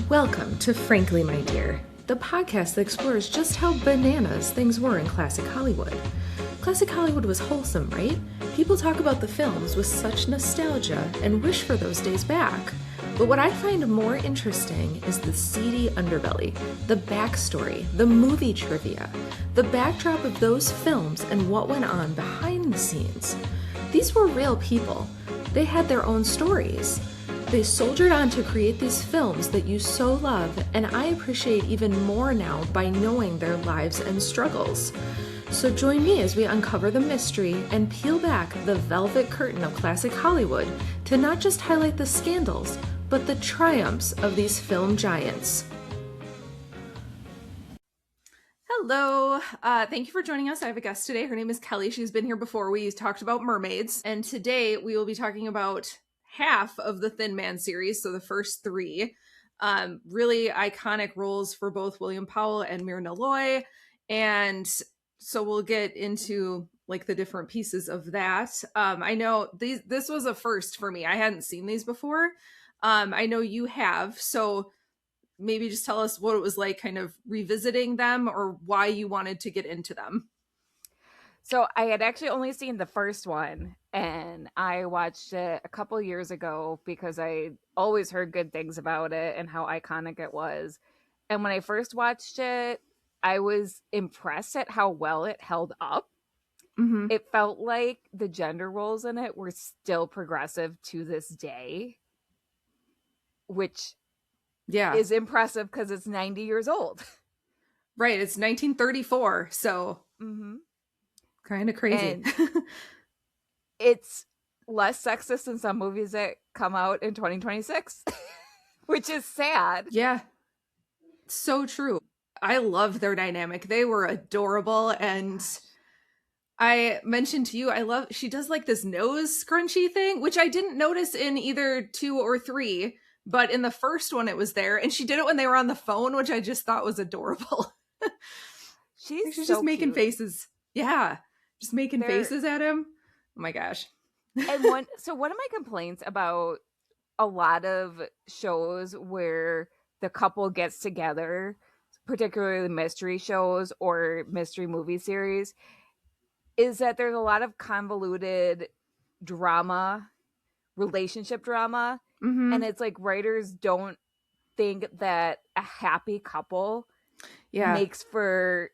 Welcome to Frankly, My Dear, the podcast that explores just how bananas things were in classic Hollywood. Classic Hollywood was wholesome, right? People talk about the films with such nostalgia and wish for those days back. But what I find more interesting is the seedy underbelly, the backstory, the movie trivia, the backdrop of those films and what went on behind the scenes. These were real people. They had their own stories. They soldiered on to create these films that you so love, and I appreciate even more now by knowing their lives and struggles. So join me as we uncover the mystery and peel back the velvet curtain of classic Hollywood to not just highlight the scandals, but the triumphs of these film giants. Hello, thank you for joining us. I have a guest today. Her name is Kelly. She's been here before. We talked about mermaids, and today we will be talking about half of the Thin Man series, so the first three. Really iconic roles for both William Powell and Myrna, and so we'll get into like the different pieces of that. I know this was a first for me. I hadn't seen these before. I know you have, so maybe just tell us what it was like kind of revisiting them or why you wanted to get into them. So I had actually only seen the first one, and I watched it a couple years ago because I always heard good things about it and how iconic it was. And when I first watched it, I was impressed at how well it held up. Mm-hmm. It felt like the gender roles in it were still progressive to this day, which is impressive because it's 90 years old. Right, it's 1934, so kind of crazy. And it's less sexist than some movies that come out in 2026, which is sad. Yeah, so true. I love their dynamic. They were adorable, and I mentioned to you, she does like this nose scrunchie thing, which I didn't notice in either 2 or 3, but in the first one it was there, and she did it when they were on the phone, which I just thought was adorable. She's so just making cute. faces. Yeah, just making faces at him. Oh my gosh. And one of my complaints about a lot of shows where the couple gets together, particularly mystery shows or mystery movie series, is that there's a lot of convoluted drama, relationship drama. And it's like writers don't think that a happy couple makes for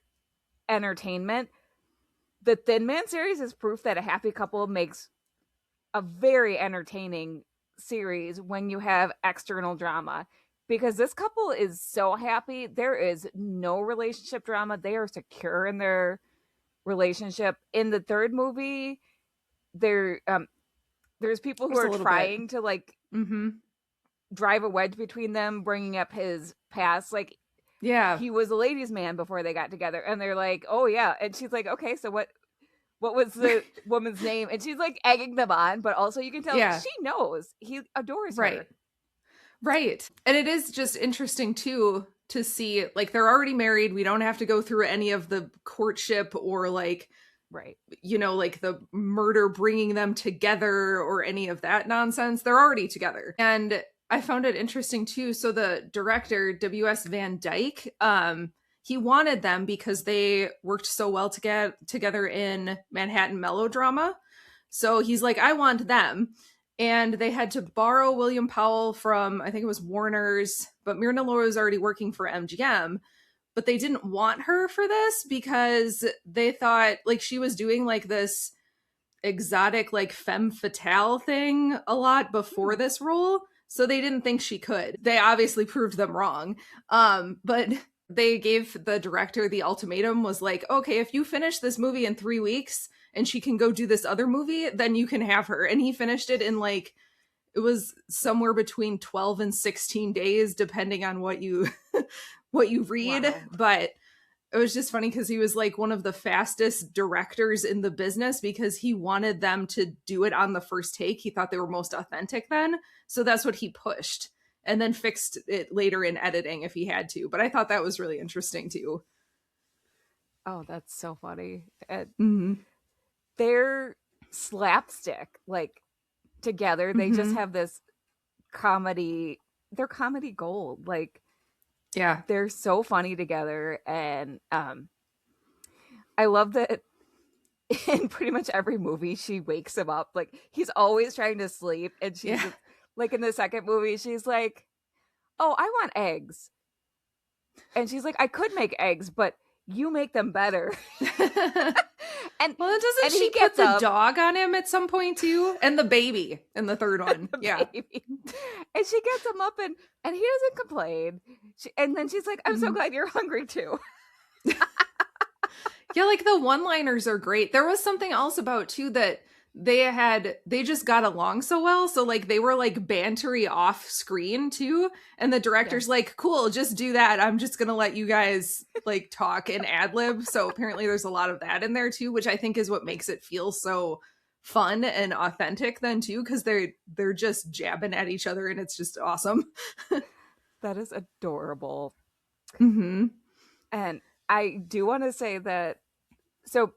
entertainment. The Thin Man series is proof that a happy couple makes a very entertaining series when you have external drama, because this couple is so happy. There is no relationship drama. They are secure in their relationship. In the third movie, there's people who are trying to like drive a wedge between them, bringing up his past. Like, he was a ladies' man before they got together, and they're like, oh yeah, and she's like, okay, so what was the woman's name? And she's like egging them on, but also you can tell she knows he adores her. Right. And it is just interesting too to see, like, they're already married. We don't have to go through any of the courtship or like, you know, like the murder bringing them together or any of that nonsense. They're already together. And I found it interesting too. So the director, W.S. Van Dyke, he wanted them because they worked so well together in Manhattan Melodrama. So he's like, I want them. And they had to borrow William Powell from, I think it was Warner's, but Myrna was already working for MGM. But they didn't want her for this because they thought like she was doing like this exotic like femme fatale thing a lot before this role. So they didn't think she could. They obviously proved them wrong. But they gave the director the ultimatum, was like, okay, if you finish this movie in 3 weeks and she can go do this other movie, then you can have her. And he finished it in like, it was somewhere between 12 and 16 days, depending on what you read. Wow. But it was just funny because he was like one of the fastest directors in the business because he wanted them to do it on the first take. He thought they were most authentic then. So that's what he pushed, and then fixed it later in editing if he had to. But I thought that was really interesting too. Oh, that's so funny. They're slapstick, like together. They just have this comedy. They're comedy gold. Like, Yeah. They're so funny together. And I love that in pretty much every movie she wakes him up. Like, he's always trying to sleep, and she's Yeah. just, like, in the second movie, she's like, oh, I want eggs. And she's like, I could make eggs, but you make them better. and Well, doesn't she he put gets the up, dog on him at some point too? And the baby in the third one. Yeah. baby. And she gets him up, and he doesn't complain. And then she's like, I'm so glad you're hungry too. Yeah, like the one-liners are great. There was something else about too that they just got along so well. So like they were like bantery off screen too. And the director's like, cool, just do that. I'm just gonna let you guys like talk and ad lib. So apparently there's a lot of that in there too, which I think is what makes it feel so fun and authentic then too, because they're just jabbing at each other and it's just awesome. That is adorable. Mm-hmm. And I do want to say that, so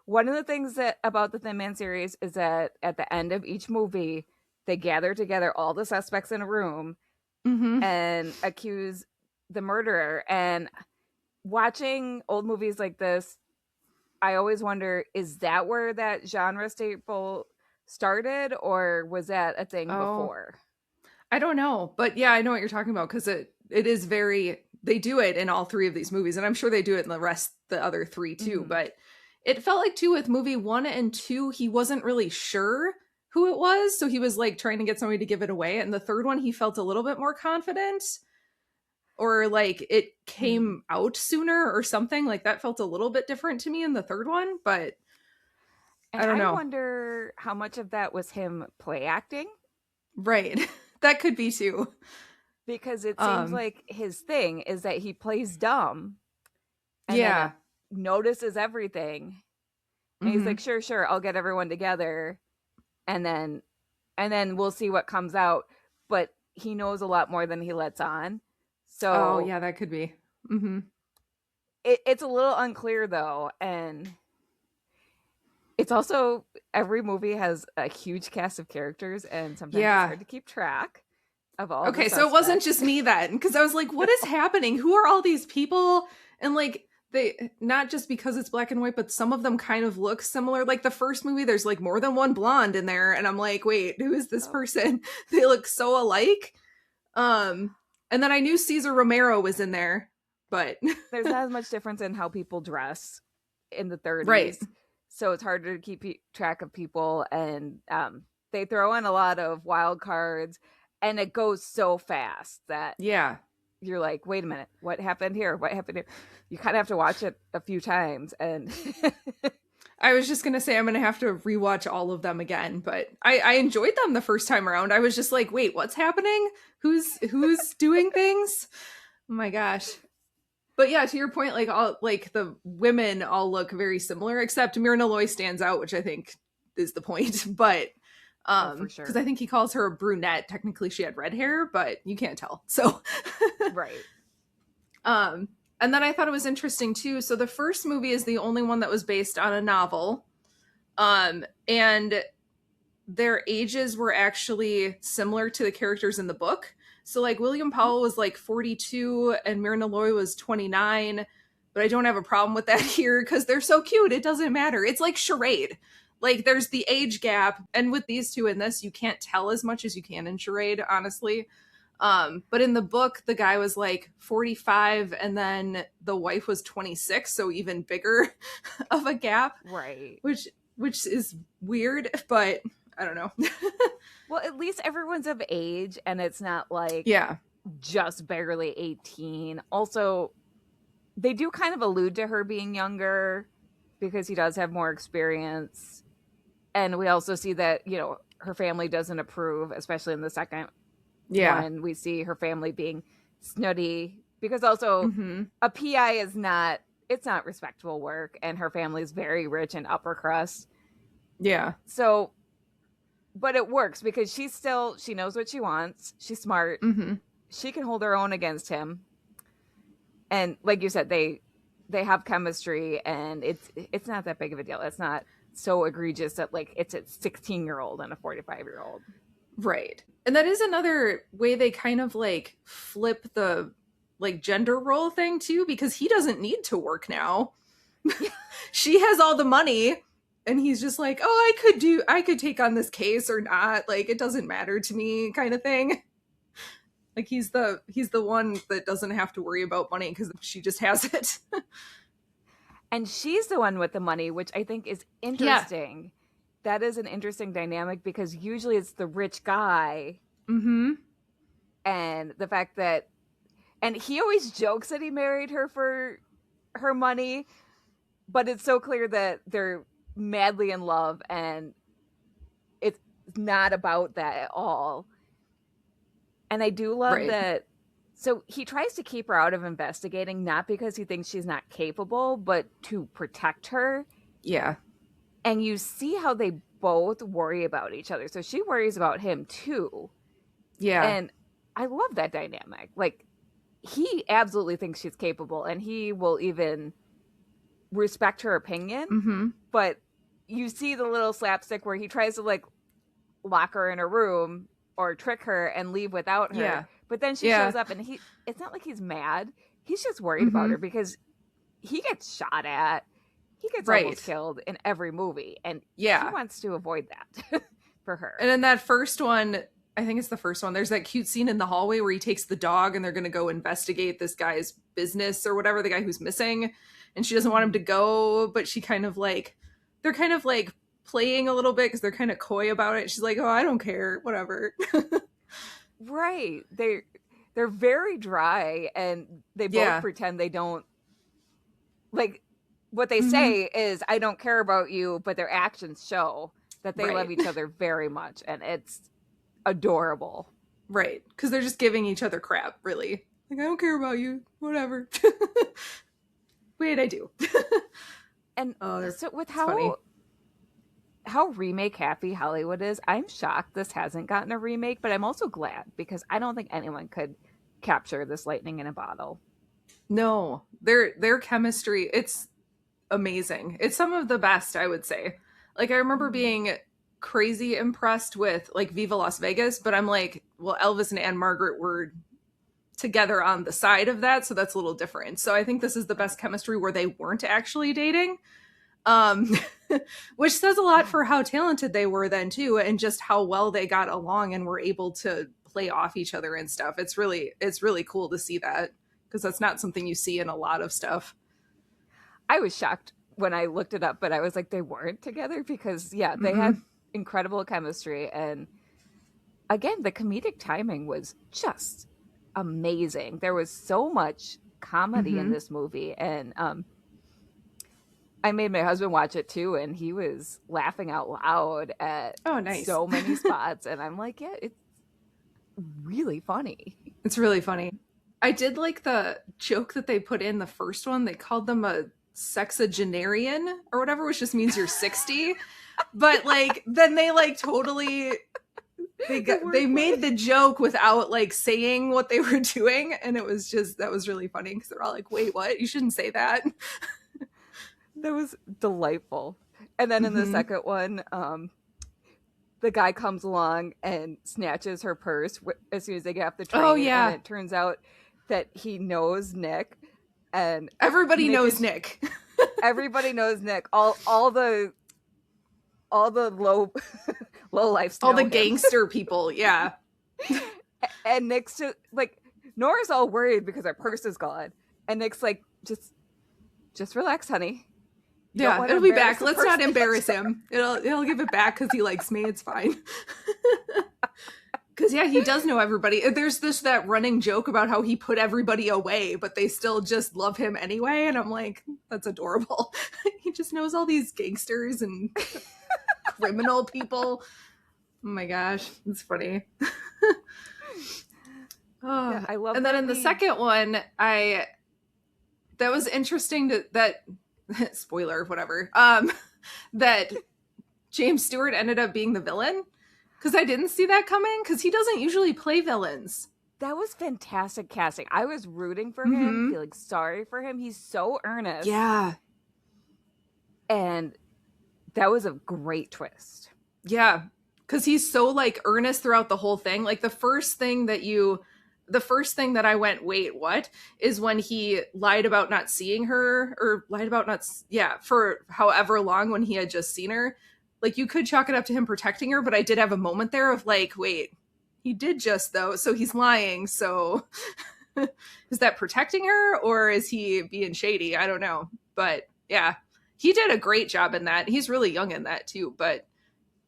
one of the things that about the Thin Man series is that at the end of each movie, they gather together all the suspects in a room and accuse the murderer. And watching old movies like this, I always wonder, is that where that genre staple started, or was that a thing before? I don't know, but yeah, I know what you're talking about, because it is very, they do it in all three of these movies, and I'm sure they do it in the other three too, but it felt like too with movie 1 and 2, he wasn't really sure who it was, so he was like trying to get somebody to give it away, and the third one he felt a little bit more confident, or like it came out sooner or something. Like that felt a little bit different to me in the third one, but I don't know. I wonder how much of that was him play acting. Right. That could be too. Because it seems like his thing is that he plays dumb. And then notices everything. And he's like, sure, I'll get everyone together. And then we'll see what comes out. But he knows a lot more than he lets on. So yeah, that could be. It's a little unclear though. And it's also, every movie has a huge cast of characters, and sometimes it's hard to keep track of all. Okay, so it wasn't just me then, because I was like, what is happening? Who are all these people? And like, they, not just because it's black and white, but some of them kind of look similar. Like the first movie, there's like more than one blonde in there, and I'm like, wait, who is this person? They look so alike. And then I knew Cesar Romero was in there, but there's not as much difference in how people dress in the 30s, right? So it's harder to keep track of people, and they throw in a lot of wild cards, and it goes so fast that you're like, wait a minute, what happened here? What happened here? You kind of have to watch it a few times. And I was just going to say, I'm going to have to rewatch all of them again, but I enjoyed them the first time around. I was just like, wait, what's happening? Who's doing things? Oh my gosh. But yeah, to your point, like all like the women all look very similar, except Myrna Loy stands out, which I think is the point. But for sure, because I think he calls her a brunette. Technically, she had red hair, but you can't tell. So right. And then I thought it was interesting too. So the first movie is the only one that was based on a novel, and their ages were actually similar to the characters in the book. So like William Powell was like 42 and Myrna Loy was 29, but I don't have a problem with that here because they're so cute. It doesn't matter. It's like Charade. Like there's the age gap, and with these two in this, you can't tell as much as you can in Charade, honestly. But in the book, the guy was like 45 and then the wife was 26, so even bigger of a gap. Right. Which is weird, but I don't know. Well, at least everyone's of age, and it's not like just barely 18. Also, they do kind of allude to her being younger because he does have more experience. And we also see that, you know, her family doesn't approve, especially in the second one. We see her family being snooty because also a PI is not, it's not respectable work, and her family is very rich and upper crust. Yeah. So, but it works because she knows what she wants. She's smart. She can hold her own against him. And like you said, they have chemistry, and it's not that big of a deal. It's not so egregious that like it's a 16-year-old and a 45-year-old. Right. And that is another way they kind of like flip the like gender role thing too, because he doesn't need to work now. She has all the money, and he's just like, oh, I could take on this case or not, like it doesn't matter to me, kind of thing. Like he's the one that doesn't have to worry about money because she just has it. And she's the one with the money, which I think is interesting. Yeah. That is an interesting dynamic, because usually it's the rich guy. Mm-hmm. And the fact that, and he always jokes that he married her for her money, but it's so clear that they're madly in love, and it's not about that at all. And I do love that. So he tries to keep her out of investigating, not because he thinks she's not capable, but to protect her. Yeah. And you see how they both worry about each other. So she worries about him too. Yeah. And I love that dynamic. Like, he absolutely thinks she's capable, and he will even respect her opinion. Mm-hmm. But you see the little slapstick where he tries to like lock her in a room or trick her and leave without her. Yeah. But then she shows up, and it's not like he's mad. He's just worried about her, because he gets shot at. He gets almost killed in every movie. And he wants to avoid that for her. And in that first one, I think it's the first one, there's that cute scene in the hallway where he takes the dog and they're going to go investigate this guy's business or whatever, the guy who's missing. And she doesn't want him to go, but she kind of like, they're kind of like playing a little bit because they're kind of coy about it. She's like, oh, I don't care, whatever. Right. They're very dry, and they both pretend they don't, like, what they say is, I don't care about you, but their actions show that they love each other very much, and it's adorable. Right. Because they're just giving each other crap, really. Like, I don't care about you, whatever. Wait, I do. And so with how remake happy Hollywood is, I'm shocked this hasn't gotten a remake, but I'm also glad, because I don't think anyone could capture this lightning in a bottle. No, their chemistry, it's amazing. It's some of the best, I would say. Like, I remember being crazy impressed with like Viva Las Vegas, but I'm like, well, Elvis and Anne Margaret were together on the side of that, so that's a little different. So I think this is the best chemistry where they weren't actually dating. Which says a lot for how talented they were then too, and just how well they got along and were able to play off each other and stuff. It's really cool to see that, because that's not something you see in a lot of stuff. I was shocked when I looked it up, but I was like, they weren't together, because they had incredible chemistry, and again, the comedic timing was just amazing. There was so much comedy in this movie, and I made my husband watch it too, and he was laughing out loud at so many spots. And I'm like, yeah, it's really funny. It's really funny. I did like the joke that they put in the first one. They called them a sexagenarian or whatever, which just means you're 60. But like, then they like totally, they made the joke without like saying what they were doing. And it was just, that was really funny, because they're all like, wait, what? You shouldn't say that. That was delightful. And then in the second one, the guy comes along and snatches her purse as soon as they get off the train. Oh, yeah. And it turns out that he knows Nick. And everybody knows Nick. Everybody knows Nick. All the low life, all the gangster people. Yeah. And Nick's just like, Nora's all worried because her purse is gone. And Nick's like, just relax, honey. Yeah, it'll be back. Let's not embarrass him. He'll give it back because he likes me. It's fine. Because he does know everybody. There's that running joke about how he put everybody away, but they still just love him anyway. And I'm like, that's adorable. He just knows all these gangsters and criminal people. Oh my gosh, it's funny. Yeah, I love. And then in the second one, that was interesting that spoiler, whatever, that James Stewart ended up being the villain, because I didn't see that coming, because he doesn't usually play villains. That was fantastic casting. I was rooting for him, feeling sorry for him. He's so earnest. Yeah. And that was a great twist. Yeah, because he's so like earnest throughout the whole thing. Like the first thing that the first thing that I went, wait, what? Is when he lied about not seeing her, or lied about not, for however long when he had just seen her. Like, you could chalk it up to him protecting her, but I did have a moment there of like, wait, he did just though, so he's lying, so is that protecting her or is he being shady? I don't know. But yeah, he did a great job in that. He's really young in that too, but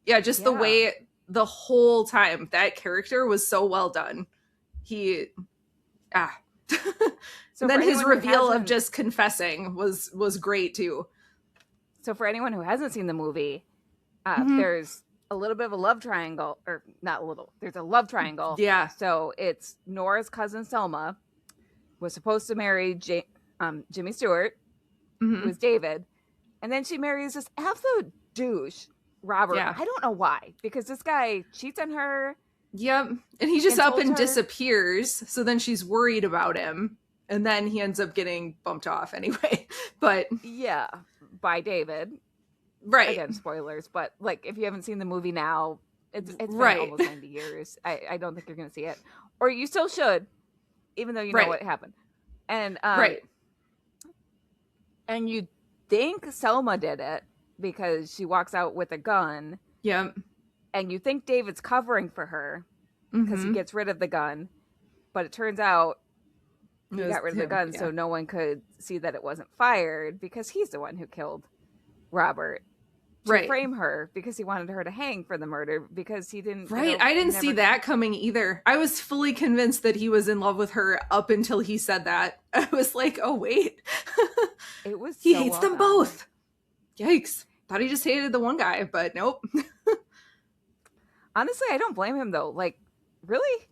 yeah, just the way the whole time that character was so well done. So then his reveal of just confessing was great too. So for anyone who hasn't seen the movie, there's a little bit of a love triangle, or not a little, there's a love triangle. Yeah. So it's Nora's cousin Selma was supposed to marry Jimmy Stewart, who was David, and then she marries this absolute douche, Robert. Yeah. I don't know why, because this guy cheats on her. Yep. And he just up and disappears. So then she's worried about him. And then he ends up getting bumped off anyway. But yeah, by David. Right. Again, spoilers. But like, if you haven't seen the movie now, it's been almost 90 years. I don't think you're going to see it. Or you still should, even though you know what happened. And and you think Selma did it because she walks out with a gun. Yep. And you think David's covering for her because he gets rid of the gun. But it turns out he got rid of the gun so no one could see that it wasn't fired because he's the one who killed Robert. To frame her because he wanted her to hang for the murder because he didn't. Right. I didn't see that coming either. I was fully convinced that he was in love with her up until he said that. I was like, oh, wait. It was he hates them both. Yikes. Thought he just hated the one guy, but nope. Honestly, I don't blame him, though. Like, really?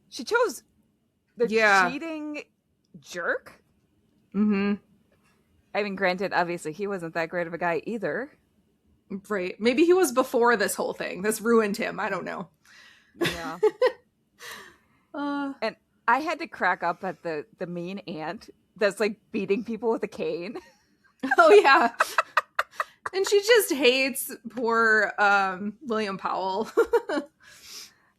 She chose the cheating jerk? Mm-hmm. I mean, granted, obviously, he wasn't that great of a guy either. Right. Maybe he was before this whole thing. This ruined him. I don't know. Yeah. And I had to crack up at the mean aunt that's, like, beating people with a cane. Oh, yeah. And she just hates poor William Powell.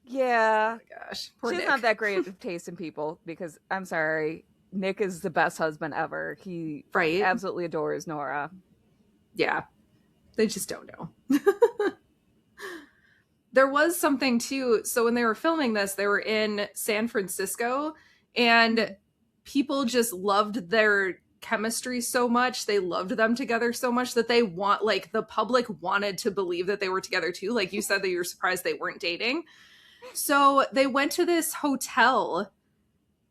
Yeah. Oh my gosh. Poor She's Nick. not that great of taste in people because, I'm sorry, Nick is the best husband ever. He absolutely adores Nora. Yeah. They just don't know. There was something too. So when they were filming this, they were in San Francisco and people just loved their chemistry so much. They loved them together so much that the public wanted to believe that they were together too. Like you said that you were surprised they weren't dating. So they went to this hotel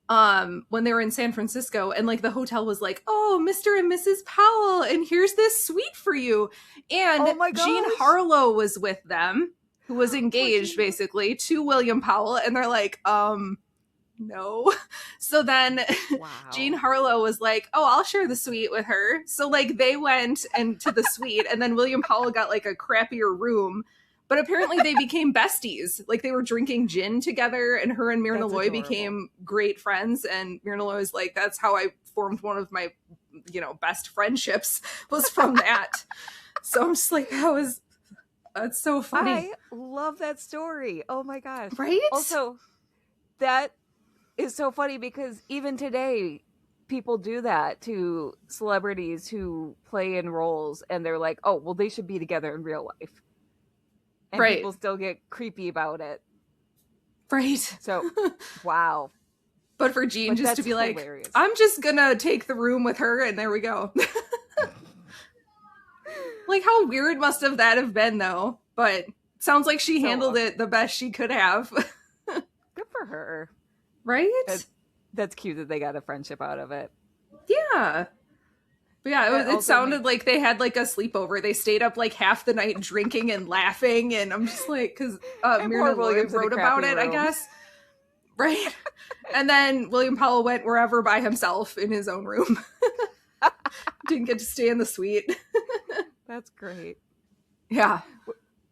when they were in San Francisco, and like the hotel was like, oh, Mr. and Mrs. Powell, and here's this suite for you. And Jean Harlow was with them, who was engaged basically to William Powell, and they're like, no. So then Jean Harlow was like, oh, I'll share the suite with her. So like they went to the suite, and then William Powell got like a crappier room. But apparently they became besties. Like they were drinking gin together, and her and Myrna Loy became great friends. And Myrna Loy was like, that's how I formed one of my, best friendships was from that. So I'm just like, that's so funny. I love that story. Oh my gosh. Right? Also, that is so funny because even today, people do that to celebrities who play in roles, and they're like, oh, well, they should be together in real life. And people still get creepy about it. Right. So, wow. But for Jean just to be hilarious. Like, I'm just gonna take the room with her, and there we go. Like, how weird must that have been, though? But sounds like she handled it the best she could have. Good for her. Right? That's cute that they got a friendship out of it. Yeah. But yeah, it sounded like they had like a sleepover. They stayed up like half the night drinking and laughing, and I'm just like, because Myrna Loy wrote about it, I guess. Right? And then William Powell went wherever by himself in his own room. Didn't get to stay in the suite. That's great. Yeah.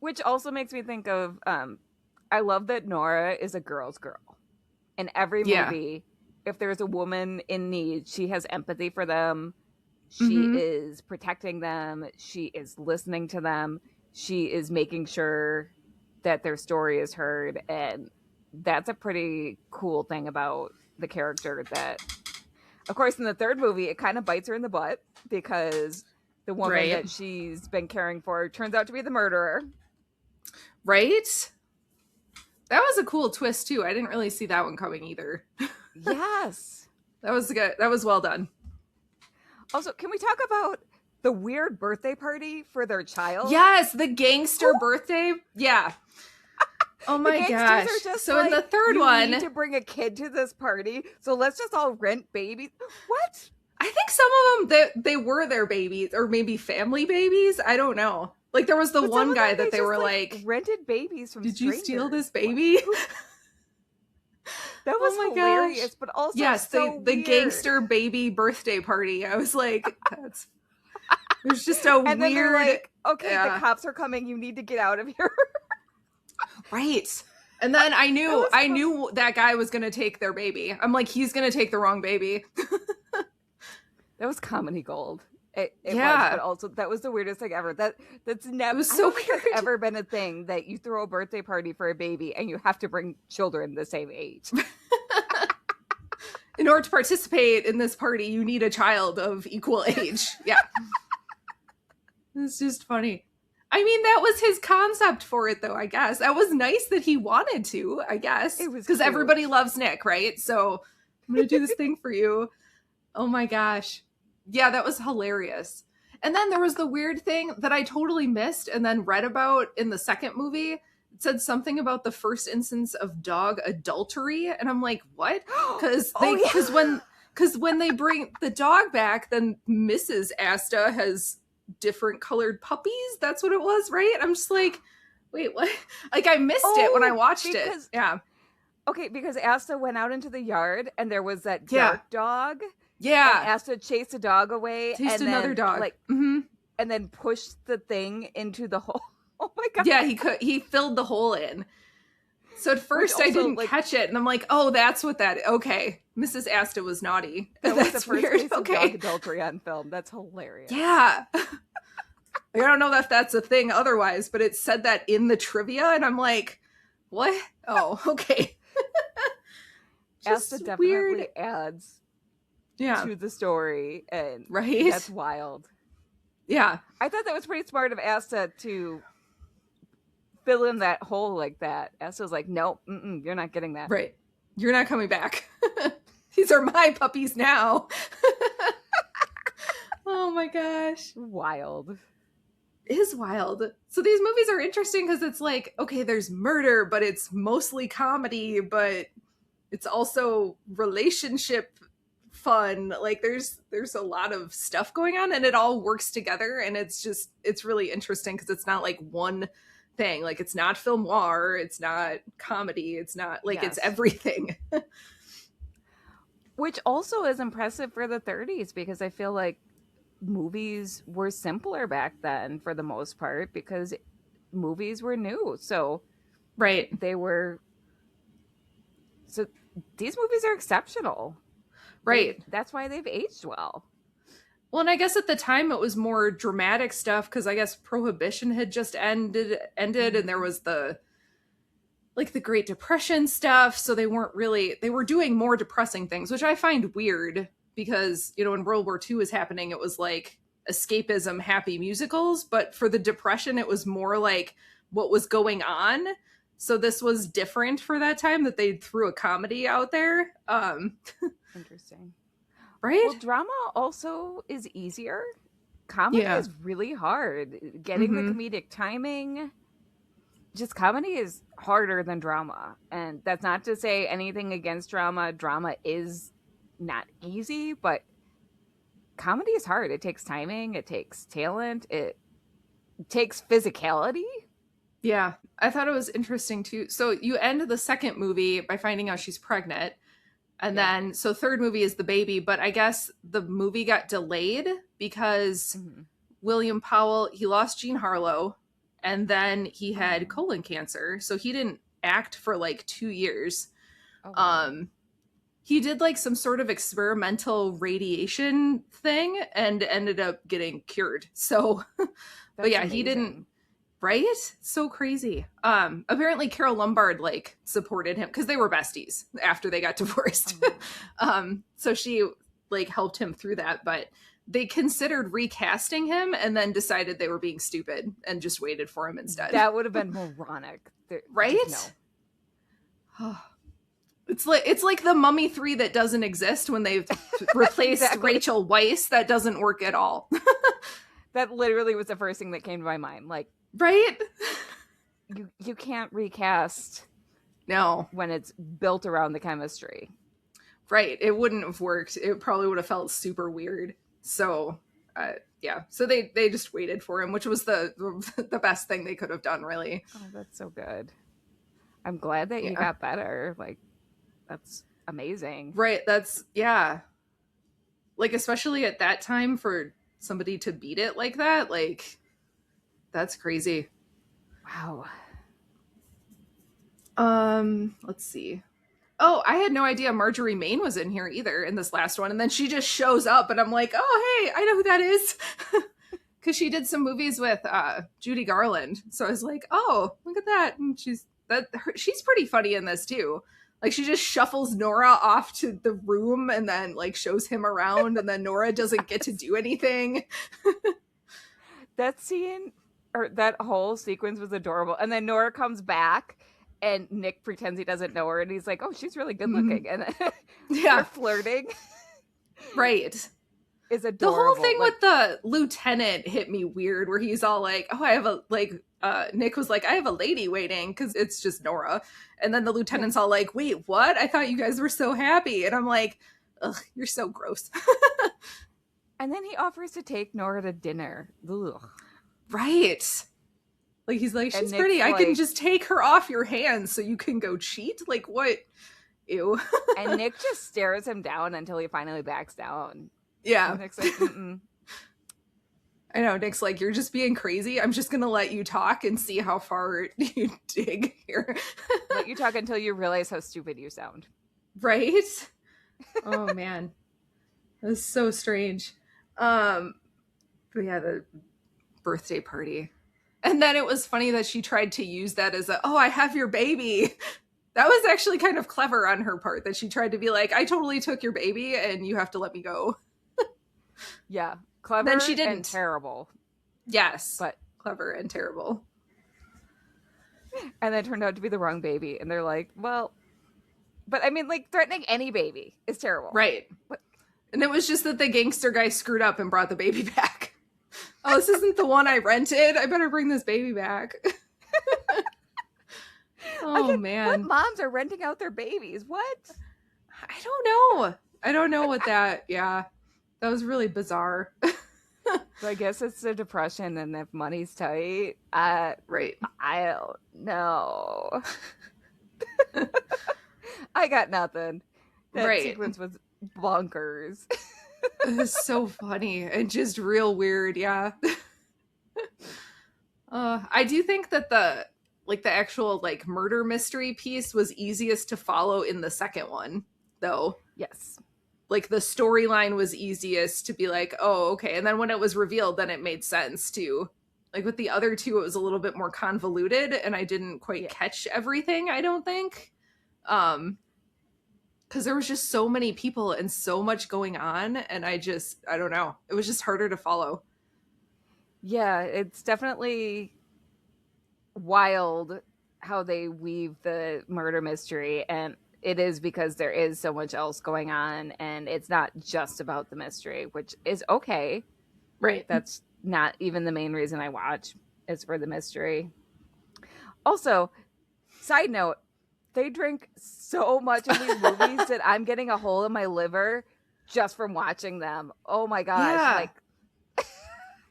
Which also makes me think of, I love that Nora is a girl's girl. In every movie, if there's a woman in need, she has empathy for them. She is protecting them. She is listening to them. She is making sure that their story is heard. And that's a pretty cool thing about the character. That, of course, in the third movie, it kind of bites her in the butt because the woman that she's been caring for turns out to be the murderer. Right? That was a cool twist, too. I didn't really see that one coming either. Yes. That was good. That was well done. Also, can we talk about the weird birthday party for their child? Yes, the gangster birthday. Yeah. Oh my gosh. So in the third one, you need to bring a kid to this party, so let's just all rent babies. What? I think some of them, they were their babies, or maybe family babies. I don't know. Like, there was the one guy that they were like, rented babies from did strangers. You steal this baby? That was hilarious, gosh. But also yes, so the gangster baby birthday party. I was like, that's... It was just a and weird... Then like, okay, the cops are coming. You need to get out of here. Right. And then I knew that guy was going to take their baby. I'm like, he's going to take the wrong baby. That was comedy gold. It was, but also that was the weirdest thing ever. That's never ever been a thing that you throw a birthday party for a baby and you have to bring children the same age. In order to participate in this party, you need a child of equal age. Yeah. It's just funny. I mean, that was his concept for it, though, I guess. That was nice that he wanted to, I guess. It was because everybody loves Nick, right? So I'm going to do this thing for you. Oh my gosh. Yeah, that was hilarious. And then there was the weird thing that I totally missed and then read about in the second movie. It said something about the first instance of dog adultery. And I'm like, what? Because when they bring the dog back, then Mrs. Asta has different colored puppies. That's what it was, right? I'm just like, wait, what? Like, I missed it when I watched it. Yeah. Okay, because Asta went out into the yard and there was that dark dog. Yeah. And Asta chased the dog away. Chased another dog. Like, and then pushed the thing into the hole. Oh my god. Yeah, he filled the hole in. So at first I didn't catch it, and I'm like, oh, that's what that... Okay. Mrs. Asta was naughty. That was the first case of dog adultery on film. That's hilarious. Yeah. I don't know if that's a thing otherwise, but it said that in the trivia, and I'm like, what? Oh, okay. Asta definitely adds to the story, and that's wild. Yeah. I thought that was pretty smart of Asta to fill in that hole like that. Asta's like, nope, you're not getting that. Right. You're not coming back. These are my puppies now. Oh my gosh. Wild. It is wild. So these movies are interesting because it's like, okay, there's murder, but it's mostly comedy, but it's also relationship fun. Like there's a lot of stuff going on and it all works together, and it's really interesting because it's not like one thing. Like it's not film noir, it's not comedy, it's not like it's everything. Which also is impressive for the 30s, because I feel like movies were simpler back then for the most part, because movies were new. So they were, so these movies are exceptional. Right. That's why they've aged well. Well, and I guess at the time it was more dramatic stuff because I guess Prohibition had just ended and there was the Great Depression stuff. So they were doing more depressing things, which I find weird because, when World War II was happening, it was like escapism, happy musicals. But for the Depression, it was more like what was going on. So this was different for that time that they threw a comedy out there. Interesting. Right? Well, drama also is easier. Comedy is really hard. Getting the comedic timing, just comedy is harder than drama. And that's not to say anything against drama. Drama is not easy, but comedy is hard. It takes timing. It takes talent. It takes physicality. Yeah, I thought it was interesting too. So you end the second movie by finding out she's pregnant. And then, so third movie is the baby, but I guess the movie got delayed because William Powell, he lost Jean Harlow, and then he had colon cancer. So he didn't act for like 2 years. Oh, wow. He did like some sort of experimental radiation thing and ended up getting cured. So, but yeah, amazing. He didn't. Right? So crazy. Apparently Carol Lombard like supported him because they were besties after they got divorced. So she like helped him through that, but they considered recasting him and then decided they were being stupid and just waited for him instead. That would have been moronic. Right? No. It's like the Mummy 3 that doesn't exist when they've replaced exactly. Rachel Weisz. That doesn't work at all. That literally was the first thing that came to my mind. Like, right? You can't recast. No. When it's built around the chemistry. Right. It wouldn't have worked. It probably would have felt super weird. So, yeah. So they just waited for him, which was the best thing they could have done, really. Oh, that's so good. I'm glad that you got better. Like, that's amazing. Right. That's, yeah. Like, especially at that time for somebody to beat it like that, like, that's crazy. Wow. Let's see. Oh, I had no idea Marjorie Main was in here either in this last one. And then she just shows up and I'm like, oh, hey, I know who that is. Because she did some movies with Judy Garland. So I was like, oh, look at that. And she's pretty funny in this too. Like she just shuffles Nora off to the room and then like shows him around and then Nora doesn't get to do anything. That scene or that whole sequence was adorable. And then Nora comes back and Nick pretends he doesn't know her and he's like, oh, she's really good looking. And they're flirting. Right. Is adorable. The whole thing with the lieutenant hit me weird where he's all like, oh, I have a like Nick was like, I have a lady waiting because it's just Nora. And then the lieutenant's all like, wait, what? I thought you guys were so happy. And I'm like, ugh, you're so gross. And then he offers to take Nora to dinner. Ugh. Right. Like, he's like, she's pretty. I can just take her off your hands so you can go cheat? Like, what? Ew. And Nick just stares him down until he finally backs down. Yeah. And Nick's like, mm-mm. I know, Nick's like, you're just being crazy. I'm just going to let you talk and see how far you dig here. Let you talk until you realize how stupid you sound. Right? Oh, man. That's so strange. But yeah, the birthday party. And then it was funny that she tried to use that as I have your baby. That was actually kind of clever on her part, that she tried to be like, I totally took your baby and you have to let me go. Yeah. Clever then she didn't. And terrible. Yes. But clever and terrible. And then it turned out to be the wrong baby. And they're like, well, but I mean, like, threatening any baby is terrible. Right. But, and it was just that the gangster guy screwed up and brought the baby back. Oh, this isn't the one I rented. I better bring this baby back. Oh, man. What moms are renting out their babies? What? I don't know. I don't know what that, yeah. That was really bizarre. So I guess it's the depression, and if money's tight, right. I don't know. I got nothing. That sequence was bonkers. It was so funny and just real weird, yeah. I do think that the actual like murder mystery piece was easiest to follow in the second one, though. Yes. Like the storyline was easiest to be like, oh, okay. And then when it was revealed, then it made sense too. Like with the other two, it was a little bit more convoluted and I didn't quite catch everything, I don't think. Because there was just so many people and so much going on. And I don't know. It was just harder to follow. Yeah, it's definitely wild how they weave the murder mystery, and it is because there is so much else going on and it's not just about the mystery, which is okay. Right. That's not even the main reason I watch, is for the mystery. Also, side note, they drink so much in these movies that I'm getting a hole in my liver just from watching them. Oh my gosh. Yeah. Like,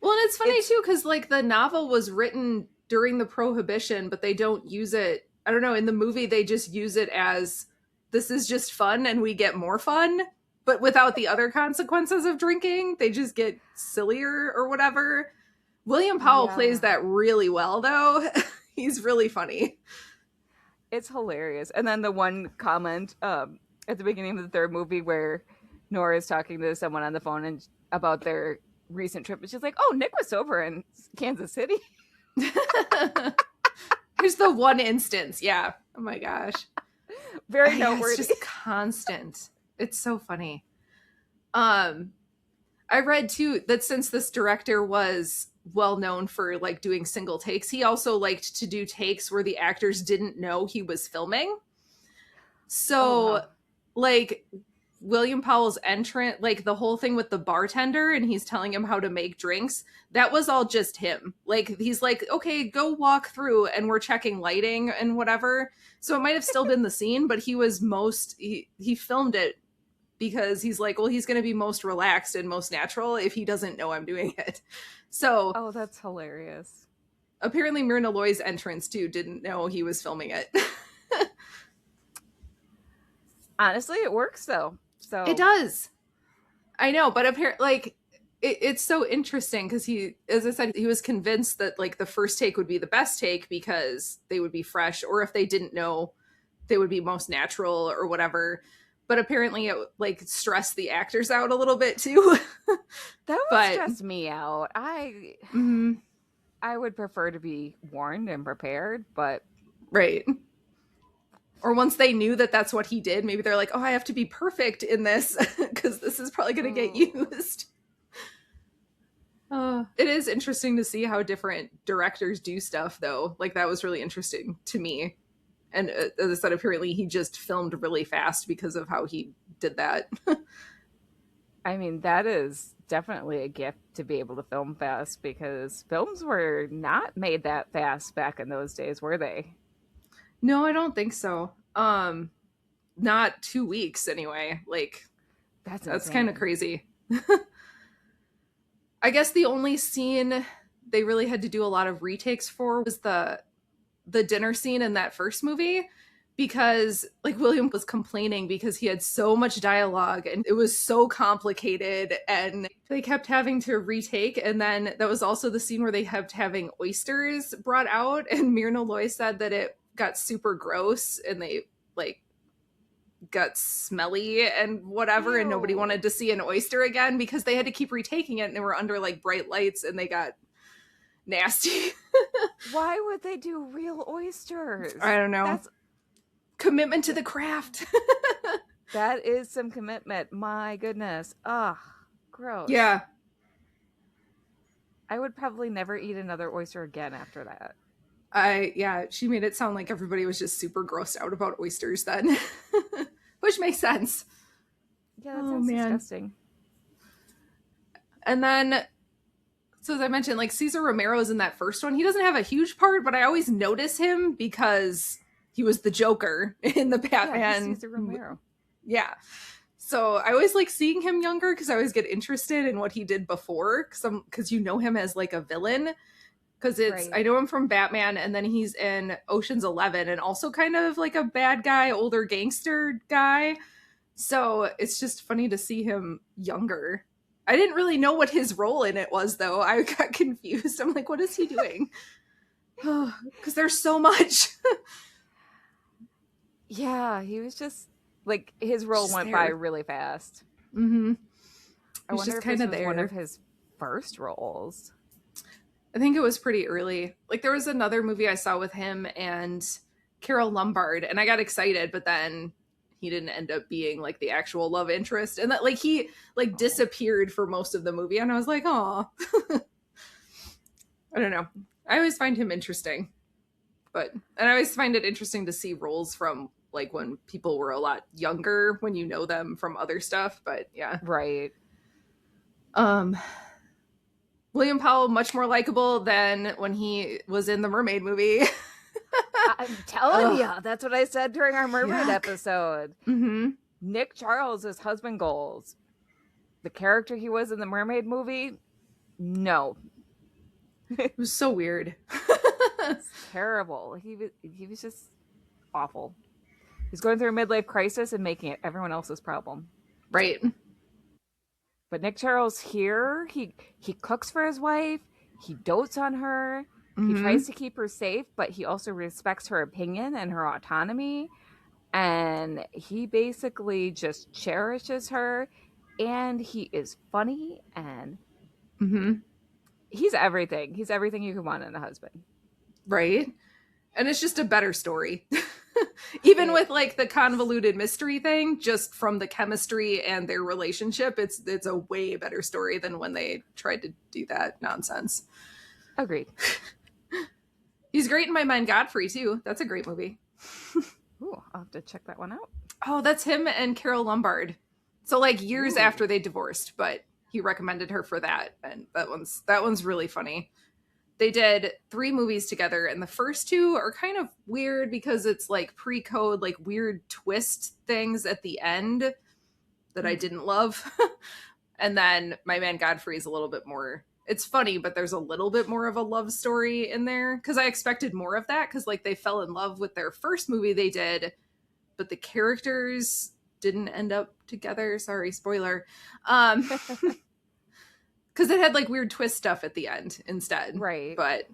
well, and it's funny too, because like the novel was written during the Prohibition, but they don't use it. I don't know. In the movie, they just use it as, this is just fun and we get more fun, but without the other consequences of drinking. They just get sillier or whatever. William Powell plays that really well, though. He's really funny. It's hilarious. And then the one comment at the beginning of the third movie where Nora is talking to someone on the phone and about their recent trip, and she's like, oh, Nick was sober in Kansas City. Here's the one instance. Yeah. Oh my gosh. Very noteworthy. It's just constant. It's so funny. I read too that since this director was well known for like doing single takes, he also liked to do takes where the actors didn't know he was filming. So like William Powell's entrance, like the whole thing with the bartender and he's telling him how to make drinks, that was all just him. Like he's like, okay, go walk through and we're checking lighting and whatever. So it might have still been the scene, but he filmed it because he's like, well, he's going to be most relaxed and most natural if he doesn't know I'm doing it. So that's hilarious. Apparently Myrna Loy's entrance too didn't know he was filming it. Honestly, it works though. So it does. I know, but apparently, like, it's so interesting because he, as I said, he was convinced that like the first take would be the best take because they would be fresh, or if they didn't know, they would be most natural or whatever. But apparently, it like stressed the actors out a little bit too. That would stress me out. I would prefer to be warned and prepared, but right. Or once they knew that that's what he did, maybe they're like, oh, I have to be perfect in this because this is probably going to get used. It is interesting to see how different directors do stuff, though. Like, that was really interesting to me. And as I said, apparently he just filmed really fast because of how he did that. I mean, that is definitely a gift to be able to film fast because films were not made that fast back in those days, were they? No, I don't think so. Not 2 weeks anyway. Like, that's kind of crazy. I guess the only scene they really had to do a lot of retakes for was the dinner scene in that first movie, because like William was complaining because he had so much dialogue and it was so complicated and they kept having to retake. And then that was also the scene where they kept having oysters brought out, and Myrna Loy said that it got super gross and they like got smelly and whatever. Ew. And nobody wanted to see an oyster again because they had to keep retaking it and they were under like bright lights and they got nasty. Why would they do real oysters? I don't know. That's commitment to the craft. That is some commitment. My goodness. Ugh, gross. Yeah. I would probably never eat another oyster again after that. She made it sound like everybody was just super grossed out about oysters then. Which makes sense. Yeah, that sounds disgusting. And then, so as I mentioned, like Cesar Romero's in that first one. He doesn't have a huge part, but I always notice him because he was the Joker in the Batman. Yeah, Cesar Romero. Yeah. So I always like seeing him younger because I always get interested in what he did before, because you know him as like a villain. Because it's, right. I know him from Batman, and then he's in Ocean's 11 and also kind of like a bad guy, older gangster guy. So it's just funny to see him younger. I didn't really know what his role in it was, though. I got confused. I'm like, what is he doing? Because there's so much. Yeah, he was just, like, his role just went there. By really fast. Mm-hmm. I wonder if this was one of his first roles. I think it was pretty early. Like, there was another movie I saw with him and Carol Lombard, and I got excited, but then he didn't end up being, like, the actual love interest. And that, like, he, like, disappeared for most of the movie, and I was like, aw. I don't know. I always find him interesting. And I always find it interesting to see roles from, like, when people were a lot younger, when you know them from other stuff, but yeah. Right. William Powell, much more likable than when he was in the Mermaid movie. I'm telling you, that's what I said during our Mermaid episode. Mm-hmm. Nick Charles is husband goals. The character he was in the Mermaid movie, no. It was so weird. It's terrible. He was just awful. He's going through a midlife crisis and making it everyone else's problem. Right. But Nick Charles here, he cooks for his wife. He dotes on her. Mm-hmm. He tries to keep her safe, but he also respects her opinion and her autonomy. And he basically just cherishes her. And he is funny. And He's everything. He's everything you could want in a husband. Right? And it's just a better story. Even with like the convoluted mystery thing, just from the chemistry and their relationship, it's a way better story than when they tried to do that nonsense. Agreed. He's great in My Man Godfrey too. That's a great movie. Ooh, I'll have to check that one out. Oh, that's him and Carol Lombard. So like years after they divorced, but he recommended her for that, and that one's really funny. They did 3 movies together, and the first 2 are kind of weird because it's like pre-code, like weird twist things at the end that I didn't love. And then My Man Godfrey is a little bit more, it's funny, but there's a little bit more of a love story in there because I expected more of that because like they fell in love with their first movie they did, but the characters didn't end up together. Sorry, spoiler. Because it had like weird twist stuff at the end instead. Right. But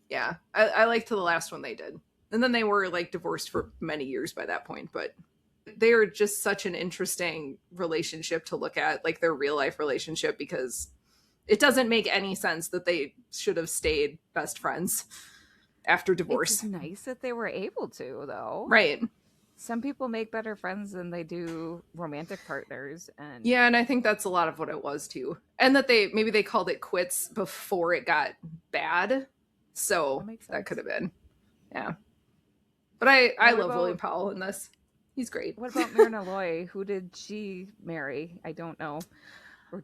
yeah, I liked the last one they did. And then they were like divorced for many years by that point. But they are just such an interesting relationship to look at, like their real life relationship, because it doesn't make any sense that they should have stayed best friends after divorce. It's nice that they were able to, though. Right. Some people make better friends than they do romantic partners. And yeah, and I think that's a lot of what it was too. And that they called it quits before it got bad. So that could have been. Yeah. But I love William Powell in this. He's great. What about Myrna Loy? Who did she marry? I don't know.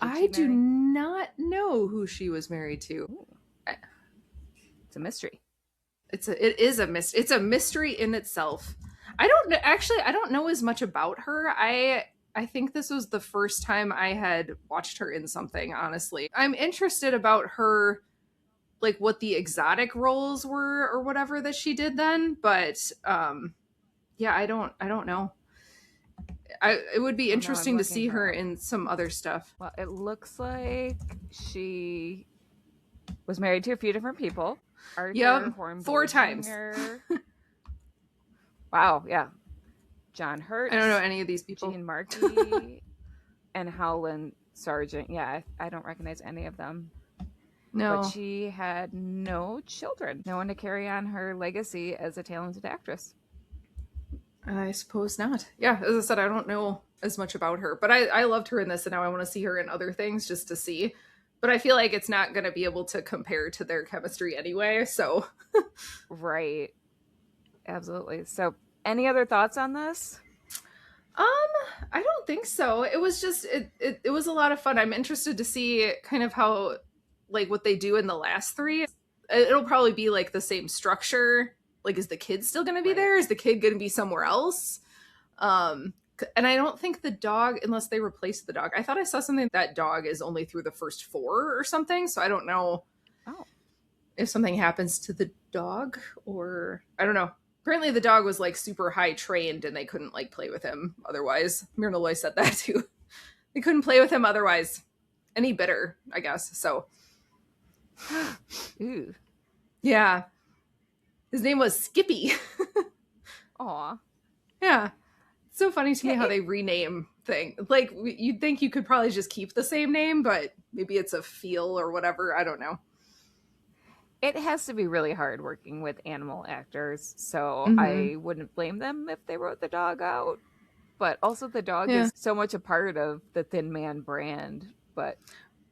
I do not know who she was married to. It's a mystery. It's a mystery in itself. I don't know as much about her. I think this was the first time I had watched her in something, honestly. I'm interested about her, like what the exotic roles were or whatever that she did then, but yeah, I don't know. It would be interesting to see her in some other stuff. Well, it looks like she was married to a few different people. Yep, 4 times. Wow, yeah. John Hurt. I don't know any of these people. Gene Markey and Howland Sargent. Yeah, I don't recognize any of them. No. But she had no children. No one to carry on her legacy as a talented actress. I suppose not. Yeah, as I said, I don't know as much about her. But I loved her in this, and now I want to see her in other things just to see. But I feel like it's not going to be able to compare to their chemistry anyway, so. Right. Absolutely. So, any other thoughts on this? I don't think so. It was just it was a lot of fun. I'm interested to see kind of how, like, what they do in the last 3. It'll probably be like the same structure. Like, is the kid still going to be there? Is the kid going to be somewhere else? And I don't think the dog, unless they replace the dog. I thought I saw something that dog is only through the first 4 or something. So I don't know if something happens to the dog, or I don't know. Apparently the dog was like super high trained and they couldn't like play with him otherwise. Myrna Loy said that too. They couldn't play with him otherwise. And he bit her, I guess. So. Ooh. Yeah. His name was Skippy. Aw. Yeah. It's so funny to me how they rename things. Like, you'd think you could probably just keep the same name, but maybe it's a feel or whatever. I don't know. It has to be really hard working with animal actors, so I wouldn't blame them if they wrote the dog out. But also the dog is so much a part of the Thin Man brand. But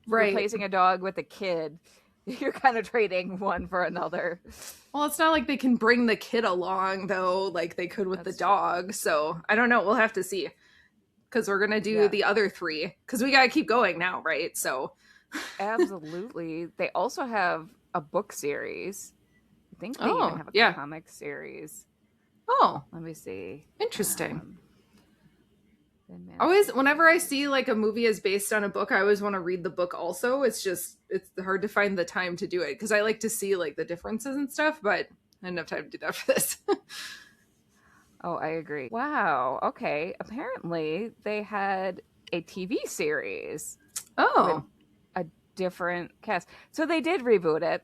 replacing a dog with a kid, you're kind of trading one for another. Well, it's not like they can bring the kid along, though, like they could with the dog. So I don't know. We'll have to see. Because we're going to do the other 3. Because we got to keep going now, right? So. Absolutely. They also have a book series. I think they even have a comic series. Oh. Let me see. Interesting. Always, whenever I see like a movie is based on a book, I always want to read the book also. It's hard to find the time to do it because I like to see like the differences and stuff, but I didn't have time to do that for this. Oh, I agree. Wow. Okay. Apparently they had a TV series. Oh. A different cast. So they did reboot it.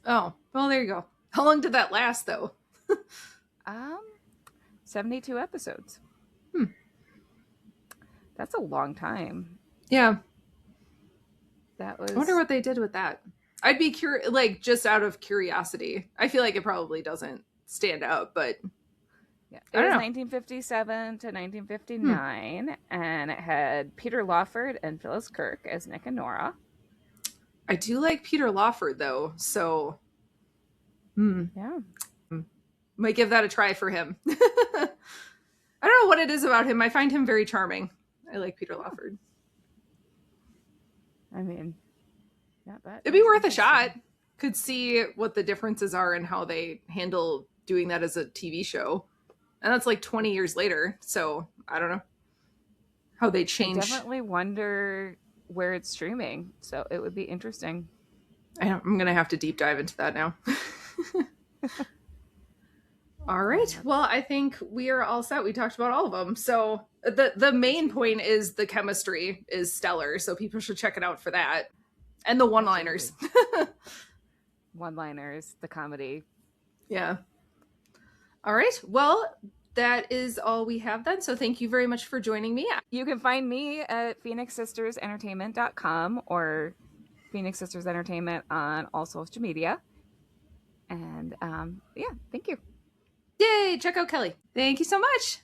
Oh, well, there you go. How long did that last though? 72 episodes. Hmm. That's a long time. Yeah. That was. I wonder what they did with that. I'd be curious, like just out of curiosity. I feel like it probably doesn't stand out, but yeah, it was 1957 to 1959, and it had Peter Lawford and Phyllis Kirk as Nick and Nora. I do like Peter Lawford though, so yeah, might give that a try for him. I don't know what it is about him. I find him very charming. I like Peter Lawford. I mean, yeah, it'd be worth a shot. Could see what the differences are and how they handle doing that as a TV show. And that's like 20 years later. So I don't know how they change. I definitely wonder where it's streaming. So it would be interesting. I'm going to have to deep dive into that now. All right. Well, I think we are all set. We talked about all of them. So the main point is the chemistry is stellar. So people should check it out for that. And the one-liners. One-liners, the comedy. Yeah. All right. Well, that is all we have then. So thank you very much for joining me. You can find me at phoenixsistersentertainment.com or Phoenix Sisters Entertainment on all social media. And yeah, thank you. Yay. Check out Kelly. Thank you so much.